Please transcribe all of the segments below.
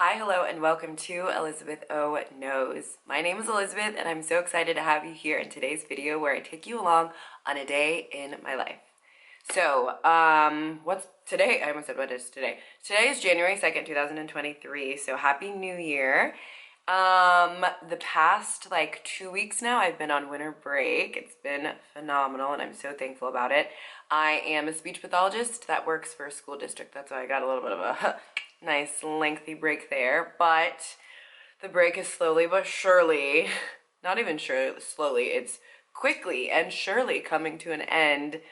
Hi, hello, and welcome to Elizabeth O Knows. My name is Elizabeth, and I'm so excited to have you here in today's video where I take you along on a day in my life. So, what's today? I almost said what is today. Today is January 2nd, 2023, so Happy New Year. The past 2 weeks now, I've been on winter break. It's been phenomenal, and I'm so thankful about it. I am a speech pathologist that works for a school district. That's why I got a little bit of a nice lengthy break there, but the break is slowly but surely, not even sure slowly, it's quickly and surely coming to an end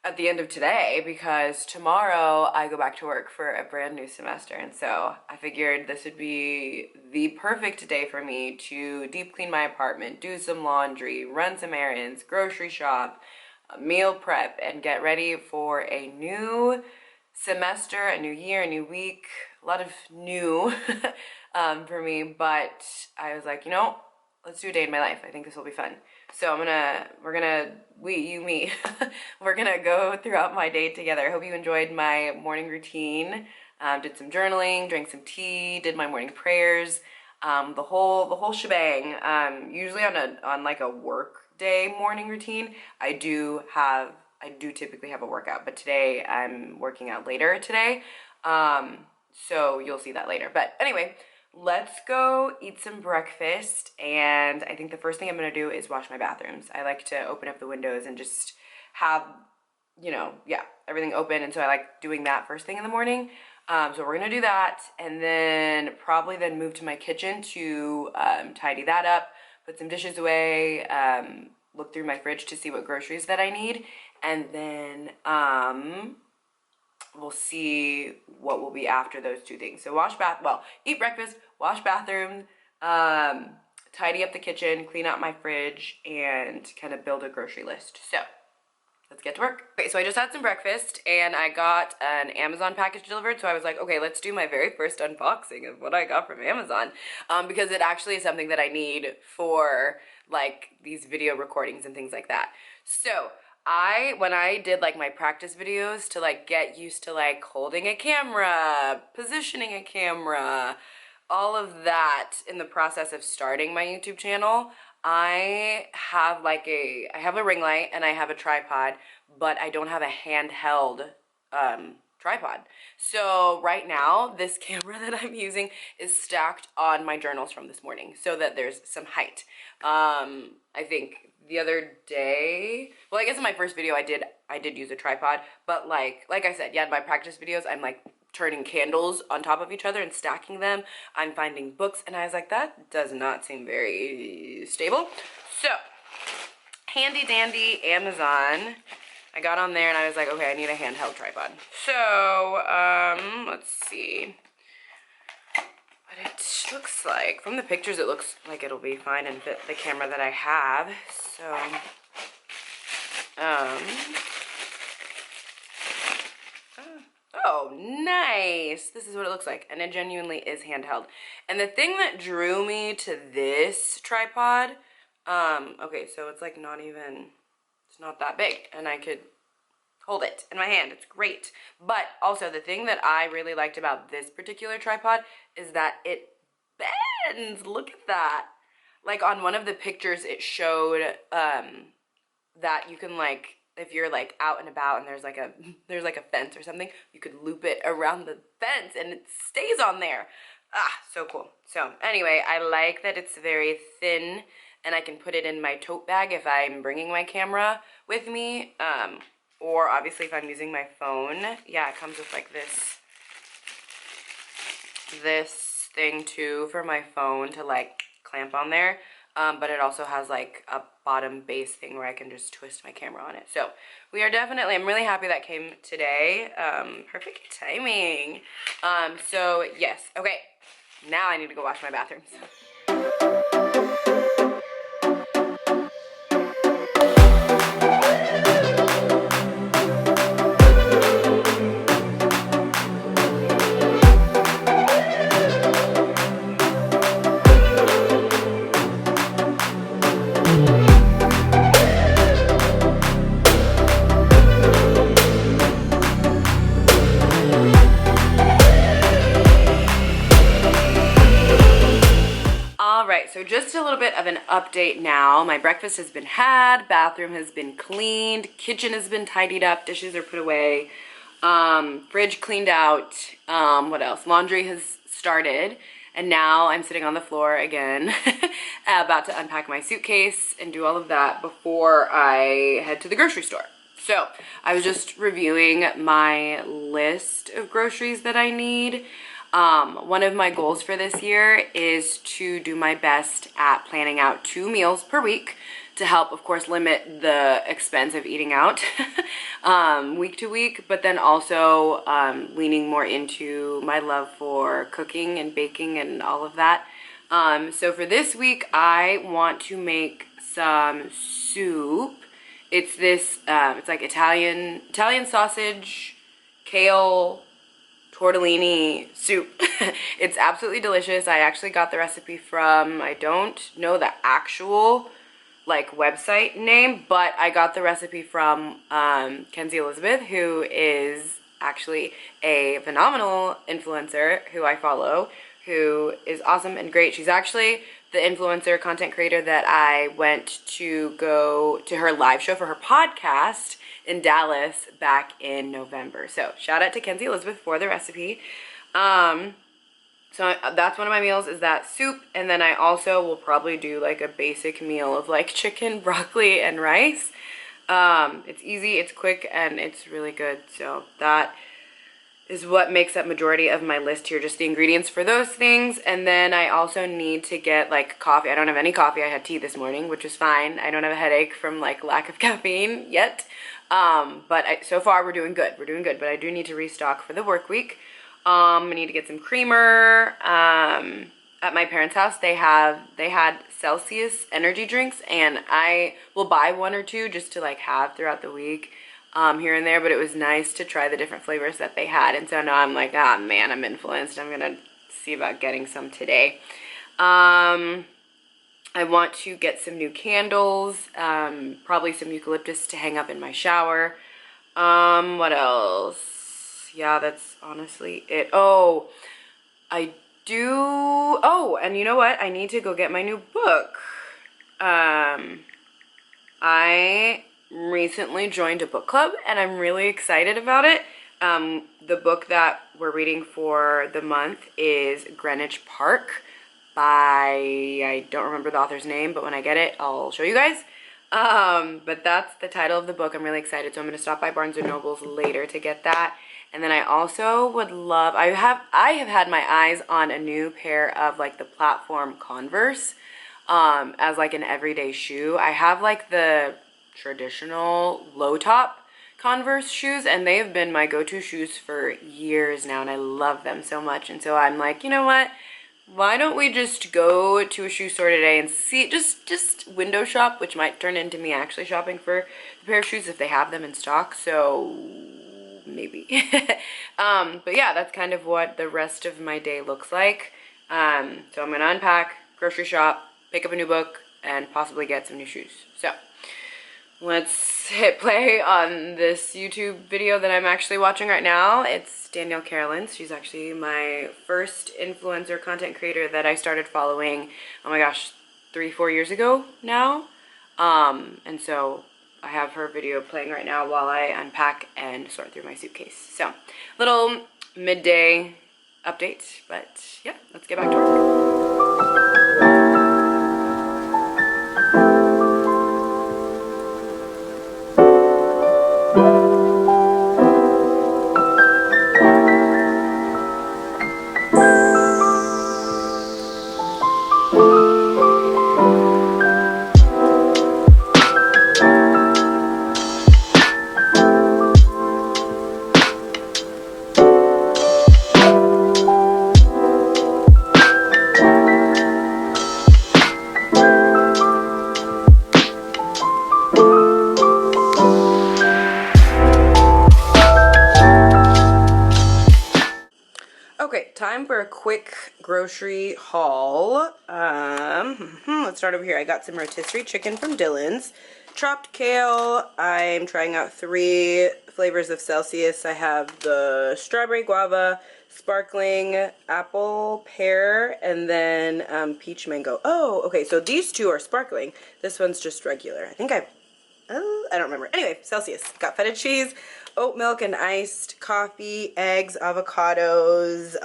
at the end of today, because tomorrow I go back to work for a brand new semester. And so I figured this would be the perfect day for me to deep clean my apartment, do some laundry, run some errands, grocery shop, meal prep, and get ready for a new semester, a new year, a new week, a lot of new for me. But I was like, let's do a day in my life. I think this will be fun. So we're gonna go throughout my day together. I hope you enjoyed my morning routine. Did some journaling, drank some tea, did my morning prayers, the whole shebang. Usually on like a work day morning routine, I do typically have a workout, but today I'm working out later today. So you'll see that later. But anyway, let's go eat some breakfast. And I think the first thing I'm gonna do is wash my bathrooms. I like to open up the windows and just have, everything open. And so I like doing that first thing in the morning. So we're gonna do that, and then probably move to my kitchen to tidy that up, put some dishes away, look through my fridge to see what groceries that I need, and then we'll see what will be after those two things. So eat breakfast, wash bathrooms, tidy up the kitchen, clean out my fridge, and kind of build a grocery list. So let's get to work. Okay, so I just had some breakfast and I got an Amazon package delivered. So I was like, okay, let's do my very first unboxing of what I got from Amazon, because it actually is something that I need for these video recordings and things like that. So when I did my practice videos to get used to holding a camera, positioning a camera, all of that in the process of starting my YouTube channel, I have a ring light and I have a tripod, but I don't have a handheld tripod. So right now, this camera that I'm using is stacked on my journals from this morning so that there's some height. I think the other day, well, I guess in my first video I did use a tripod, but like I said, my practice videos, I'm turning candles on top of each other and stacking them. I'm finding books, and I was like, that does not seem very stable. So handy dandy Amazon, I got on there and I was like, okay, I need a handheld tripod. So let's see what it looks like. From the pictures, it looks like it'll be fine and fit the camera that I have. So oh, nice. This is what it looks like, and it genuinely is handheld. And the thing that drew me to this tripod, okay, so it's it's not that big, and I could hold it in my hand. It's great. But also, the thing that I really liked about this particular tripod is that it bends. Look at that. On one of the pictures, it showed that you can if you're out and about and there's a fence or something, you could loop it around the fence and it stays on there. So cool. So anyway, I like that it's very thin and I can put it in my tote bag if I'm bringing my camera with me, or obviously if I'm using my phone. Yeah, it comes with this thing too for my phone to clamp on there. But it also has a bottom base thing where I can just twist my camera on it. So I'm really happy that came today. Perfect timing. So yes, okay, now I need to go wash my bathrooms. so just a little bit of an update now. My breakfast has been had, bathroom has been cleaned, kitchen has been tidied up, dishes are put away, fridge cleaned out, what else? Laundry has started, and now I'm sitting on the floor again, about to unpack my suitcase and do all of that before I head to the grocery store. So I was just reviewing my list of groceries that I need. One of my goals for this year is to do my best at planning out 2 meals per week to help, of course, limit the expense of eating out week to week, but then also leaning more into my love for cooking and baking and all of that. So for this week, I want to make some soup. It's this, it's like Italian sausage, kale, tortellini soup. It's absolutely delicious. I actually got the recipe from, I don't know the actual like website name, but I got the recipe from Kenzie Elizabeth, who is actually a phenomenal influencer who I follow, who is awesome and great. She's actually the influencer content creator that I went to go to her live show for her podcast in Dallas back in November. So shout out to Kenzie Elizabeth for the recipe. So that's one of my meals, is that soup, and then I also will probably do like a basic meal of like chicken, broccoli, and rice. It's easy, it's quick, and it's really good. So that is what makes up majority of my list here, just the ingredients for those things. And then I also need to get like coffee. I don't have any coffee. I had tea this morning, which is fine. I don't have a headache from like lack of caffeine yet. But so far we're doing good. We're doing good, but I do need to restock for the work week. I need to get some creamer. At my parents' house, they had Celsius energy drinks, and I will buy 1 or 2 just to like have throughout the week, here and there. But it was nice to try the different flavors that they had, and so now I'm like, ah, man, I'm influenced. I'm gonna see about getting some today. I want to get some new candles, probably some eucalyptus to hang up in my shower. What else? Yeah, that's honestly it. Oh, and you know what? I need to go get my new book. I recently joined a book club, and I'm really excited about it. The book that we're reading for the month is Greenwich Park by, I don't remember the author's name, but when I get it, I'll show you guys. But that's the title of the book. I'm really excited, so I'm going to stop by Barnes & Noble's later to get that. And then I also would love, I have had my eyes on a new pair of like the platform Converse, as like an everyday shoe. I have like the traditional low top Converse shoes, and they've been my go-to shoes for years now, and I love them so much. And so I'm like, you know what? Why don't we just go to a shoe store today and see, just window shop, which might turn into me actually shopping for the pair of shoes if they have them in stock. So maybe. But yeah, that's kind of what the rest of my day looks like. So I'm gonna unpack, grocery shop, pick up a new book, and possibly get some new shoes. So let's hit play on this YouTube video that I'm actually watching right now. It's Danielle Carolyn's. She's actually my first influencer content creator that I started following, oh my gosh, 3-4 years ago now. And so I have her video playing right now while I unpack and sort through my suitcase. So, little midday update, but yeah, let's get back to work. Time for a quick grocery haul. Let's start over here. I got some rotisserie chicken from Dillon's. Chopped kale. I'm trying out 3 flavors of Celsius. I have the strawberry guava, sparkling apple pear, and then peach mango. Oh, okay, so these two are sparkling. This one's just regular. I don't remember. Anyway, Celsius. Got feta cheese, oat milk and iced coffee, eggs, avocados,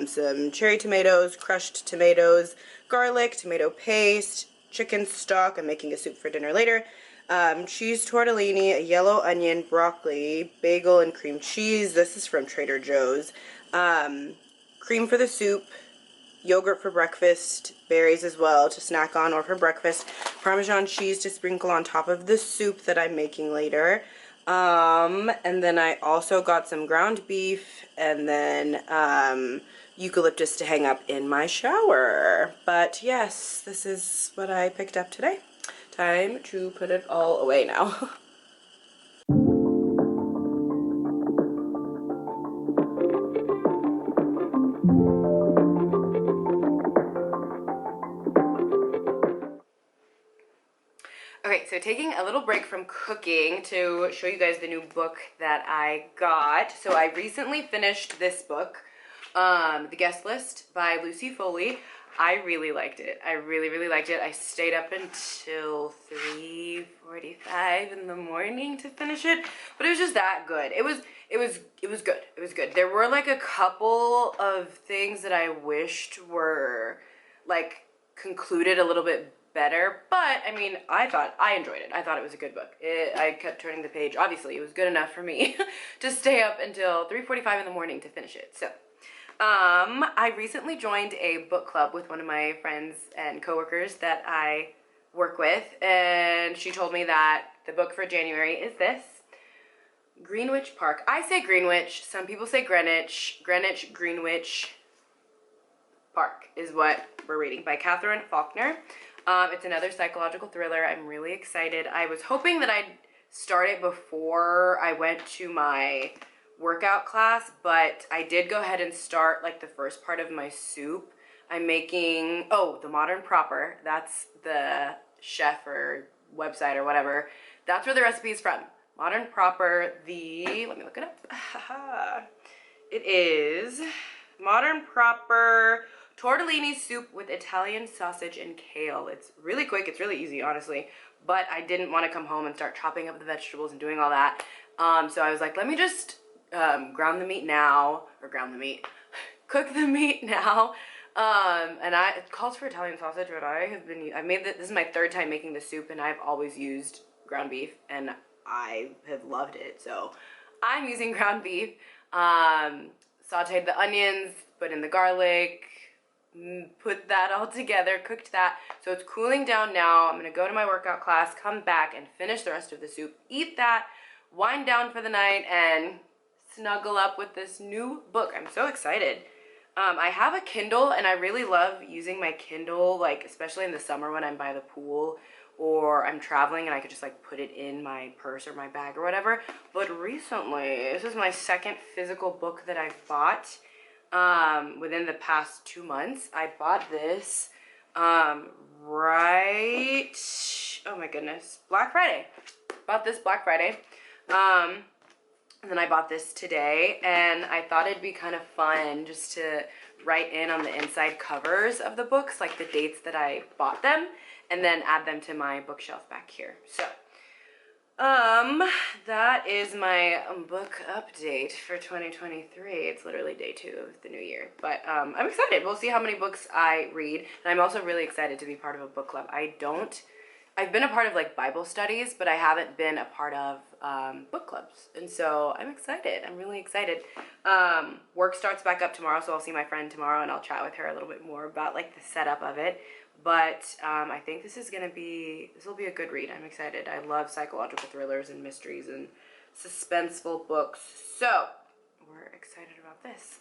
some cherry tomatoes, crushed tomatoes, garlic, tomato paste, chicken stock. I'm making a soup for dinner later. Cheese tortellini, a yellow onion, broccoli, bagel, and cream cheese. This is from Trader Joe's. Cream for the soup, yogurt for breakfast, berries as well to snack on or for breakfast, Parmesan cheese to sprinkle on top of the soup that I'm making later. And then I also got some ground beef and then eucalyptus to hang up in my shower. But yes, this is what I picked up today. Time to put it all away now. Okay, so taking a little break from cooking to show you guys the new book that I got. So I recently finished this book, The Guest List by Lucy Foley. I really liked it. I really liked it. I stayed up until 3:45 in the morning to finish it, but it was just that good. It was good. It was good. There were like a couple of things that I wished were like concluded a little bit better, but I mean, I enjoyed it. I thought it was a good book. I kept turning the page. Obviously, it was good enough for me to stay up until 3:45 in the morning to finish it. So, I recently joined a book club with one of my friends and coworkers that I work with, and she told me that the book for January is this, Greenwich Park. I say Greenwich. Some people say Greenwich. Greenwich Park is what we're reading, by Catherine Faulkner. It's another psychological thriller. I'm really excited. I was hoping that I'd start it before I went to my workout class, but I did go ahead and start like the first part of my soup. I'm making, the Modern Proper. That's the chef or website or whatever. That's where the recipe is from. Modern Proper, let me look it up. It is Modern Proper tortellini soup with Italian sausage and kale. It's really quick. It's really easy, honestly. But I didn't want to come home and start chopping up the vegetables and doing all that. So I was like, let me just cook the meat now. And it calls for Italian sausage, but this is my third time making the soup, and I've always used ground beef, and I have loved it. So I'm using ground beef. Sauteed the onions, put in the garlic, put that all together, cooked that. So it's cooling down now. I'm gonna go to my workout class, come back and finish the rest of the soup, eat that, wind down for the night, and snuggle up with this new book. I'm so excited. I have a Kindle, and I really love using my Kindle, like especially in the summer when I'm by the pool or I'm traveling and I could just like put it in my purse or my bag or whatever. But recently, this is my second physical book that I've bought within the past 2 months. I bought this oh my goodness, Black Friday. Bought this Black Friday. And then I bought this today, and I thought it'd be kind of fun just to write in on the inside covers of the books, like the dates that I bought them, and then add them to my bookshelf back here. So, that is my book update for 2023. It's literally day 2 of the new year, but I'm excited. We'll see how many books I read, and I'm also really excited to be part of a book club. I've been a part of like Bible studies, but I haven't been a part of book clubs, and so I'm excited. I'm really excited. Work starts back up tomorrow, so I'll see my friend tomorrow, and I'll chat with her a little bit more about like the setup of it. But I think this will be a good read. I'm excited. I love psychological thrillers and mysteries and suspenseful books, so we're excited about this.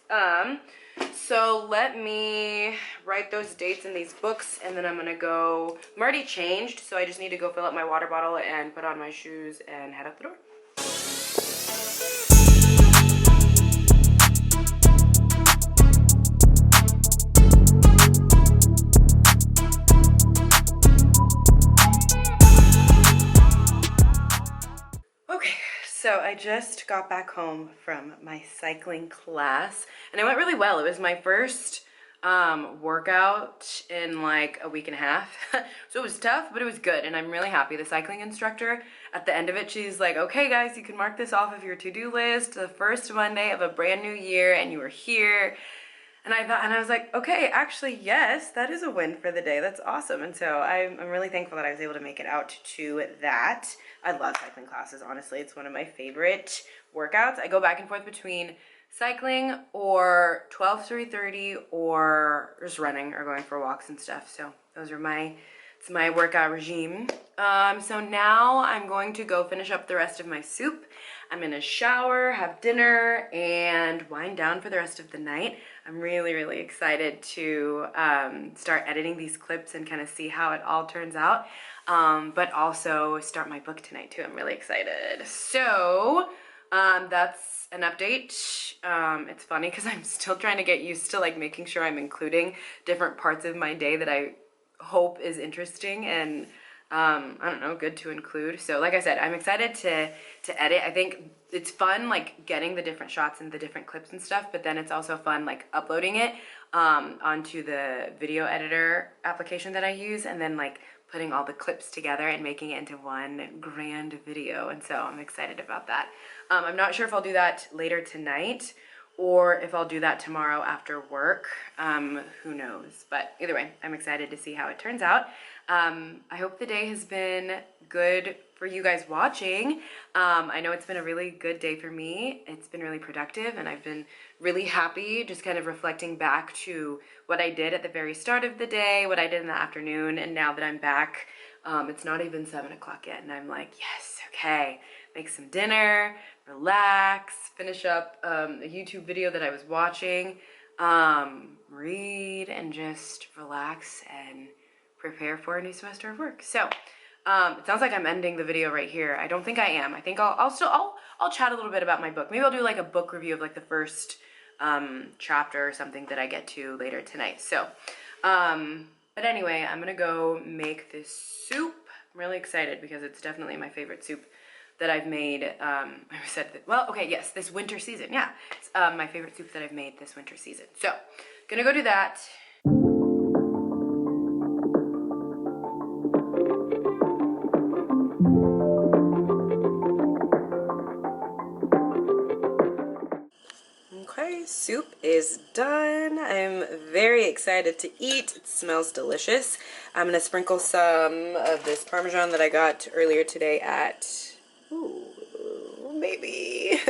So let me write those dates in these books, and then I'm gonna go. I'm already changed, so I just need to go fill up my water bottle and put on my shoes and head out the door. Okay, So I just got back home from my cycling class and it went really well. It was my first workout in like a week and a half. So it was tough, but it was good and I'm really happy. The cycling instructor, at the end of it, she's like, okay guys, you can mark this off of your to-do list, the first Monday of a brand new year, and you were here. And I was like, okay, actually, yes, that is a win for the day. That's awesome. And so I'm really thankful that I was able to make it out to that. I love cycling classes, honestly. It's one of my favorite workouts. I go back and forth between cycling or 12 to 3:30 or just running or going for walks and stuff. So those are it's my workout regime. So now I'm going to go finish up the rest of my soup. I'm gonna shower, have dinner, and wind down for the rest of the night. I'm really excited to start editing these clips and kind of see how it all turns out. But also start my book tonight too. I'm really excited. So that's an update. It's funny because I'm still trying to get used to like making sure I'm including different parts of my day that I hope is interesting and I don't know, good to include. So like I said, I'm excited to edit. I think it's fun like getting the different shots and the different clips and stuff, but then it's also fun like uploading it onto the video editor application that I use and then like putting all the clips together and making it into one grand video. And so I'm excited about that. I'm not sure if I'll do that later tonight or if I'll do that tomorrow after work. Who knows? But either way, I'm excited to see how it turns out. I hope the day has been good for you guys watching. I know it's been a really good day for me. It's been really productive and I've been really happy just kind of reflecting back to what I did at the very start of the day, what I did in the afternoon, and now that I'm back, it's not even 7 o'clock yet and I'm like, yes, okay, make some dinner, relax, finish up a YouTube video that I was watching, read, and just relax and prepare for a new semester of work. So it sounds like I'm ending the video right here. I don't think I am. I think I'll chat a little bit about my book. Maybe I'll do like a book review of like the first chapter or something that I get to later tonight. So but anyway, I'm gonna go make this soup. I'm really excited because it's definitely my favorite soup that I've made. I said that, well, okay, yes, this winter season. Yeah, it's my favorite soup that I've made this winter season. So gonna go do that. Okay, soup is done. I'm very excited to eat. It smells delicious. I'm gonna sprinkle some of this Parmesan that I got earlier today at, maybe,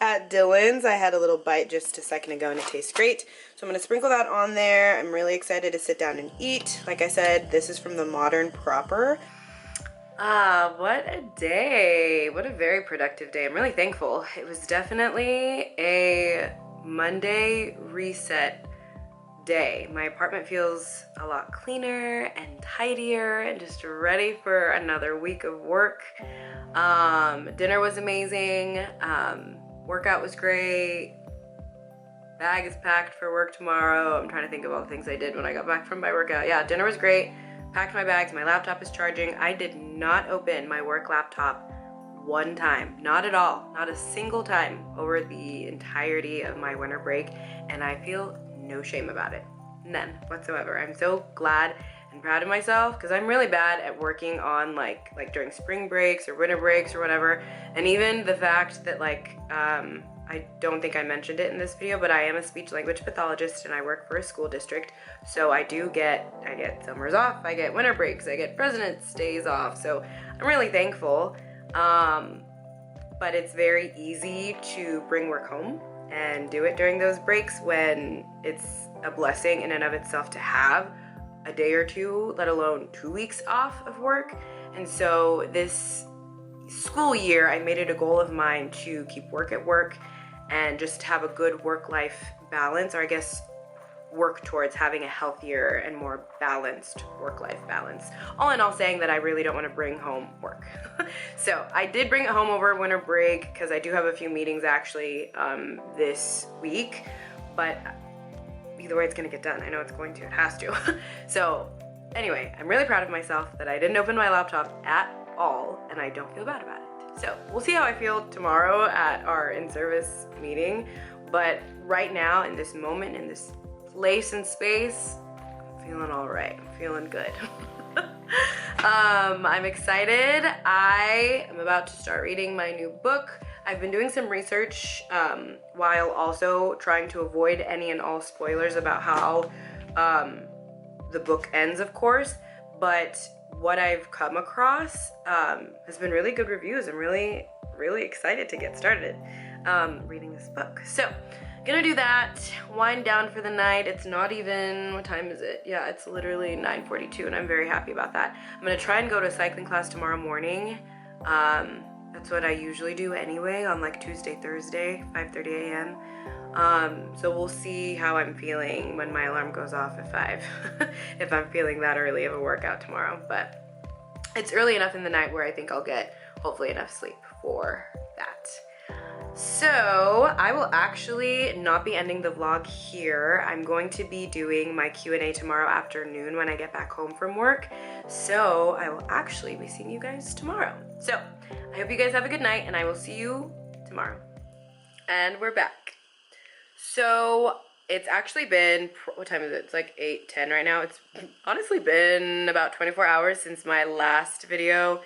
at Dylan's. I had a little bite just a second ago and it tastes great. So I'm gonna sprinkle that on there. I'm really excited to sit down and eat. Like I said, this is from the Modern Proper. What a day. What a very productive day. I'm really thankful. It was definitely a Monday reset day. My apartment feels a lot cleaner and tidier and just ready for another week of work. Dinner was amazing. Workout was great. Bag is packed for work tomorrow. I'm trying to think of all the things I did when I got back from my workout. Yeah, dinner was great. Packed my bags, my laptop is charging. I did not open my work laptop one time, not at all, not a single time over the entirety of my winter break, and I feel no shame about it, none whatsoever. I'm so glad and proud of myself because I'm really bad at working on like during spring breaks or winter breaks or whatever, and even the fact that like I don't think I mentioned it in this video, but I am a speech language pathologist and I work for a school district. So I get summers off, I get winter breaks, I get President's Days off. So I'm really thankful. But it's very easy to bring work home and do it during those breaks when it's a blessing in and of itself to have a day or two, let alone 2 weeks off of work. And so this school year, I made it a goal of mine to keep work at work and just have a good work-life balance, or I guess work towards having a healthier and more balanced work-life balance. All in all, saying that I really don't want to bring home work. So I did bring it home over winter break because I do have a few meetings actually this week, but either way it's gonna get done. I know it's going to, it has to. So anyway, I'm really proud of myself that I didn't open my laptop at all and I don't feel bad about it. So we'll see how I feel tomorrow at our in-service meeting. But right now, in this moment, in this place and space, I'm feeling all right. I'm feeling good. I'm excited. I am about to start reading my new book. I've been doing some research while also trying to avoid any and all spoilers about how the book ends, of course. But what I've come across has been really good reviews. I'm really, really excited to get started reading this book. So, gonna do that, wind down for the night. It's not even, what time is it? Yeah, it's literally 9:42 and I'm very happy about that. I'm gonna try and go to cycling class tomorrow morning. That's what I usually do anyway on like Tuesday, Thursday, 5:30 a.m. So we'll see how I'm feeling when my alarm goes off at 5, if I'm feeling that early of a workout tomorrow. But it's early enough in the night where I think I'll get hopefully enough sleep for that. So I will actually not be ending the vlog here. I'm going to be doing my Q&A tomorrow afternoon when I get back home from work. So I will actually be seeing you guys tomorrow. So I hope you guys have a good night and I will see you tomorrow. And we're back. So it's actually been, what time is it? It's like 8:10 right now. It's honestly been about 24 hours since my last video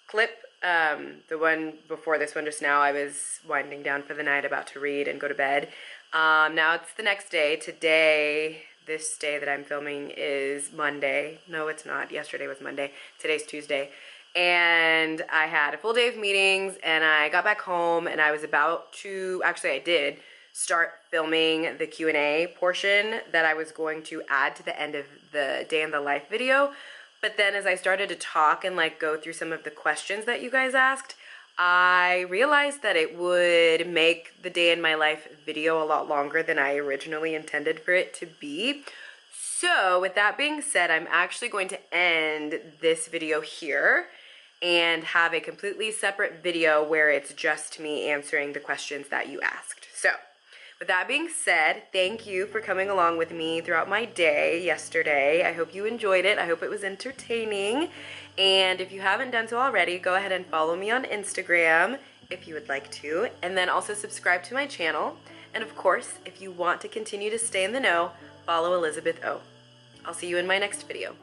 clip. The one before this one just now, I was winding down for the night, about to read and go to bed. Now it's the next day. Today, this day that I'm filming is Monday. No, it's not. Yesterday was Monday. Today's Tuesday. And I had a full day of meetings and I got back home and I was about to, actually I did, start filming the Q&A portion that I was going to add to the end of the day in the life video. But then as I started to talk and like go through some of the questions that you guys asked, I realized that it would make the day in my life video a lot longer than I originally intended for it to be. So with that being said, I'm actually going to end this video here and have a completely separate video where it's just me answering the questions that you asked. So with that being said, thank you for coming along with me throughout my day yesterday. I hope you enjoyed it. I hope it was entertaining. And if you haven't done so already, go ahead and follow me on Instagram if you would like to. And then also subscribe to my channel. And of course, if you want to continue to stay in the know, follow Elizabeth O. I'll see you in my next video.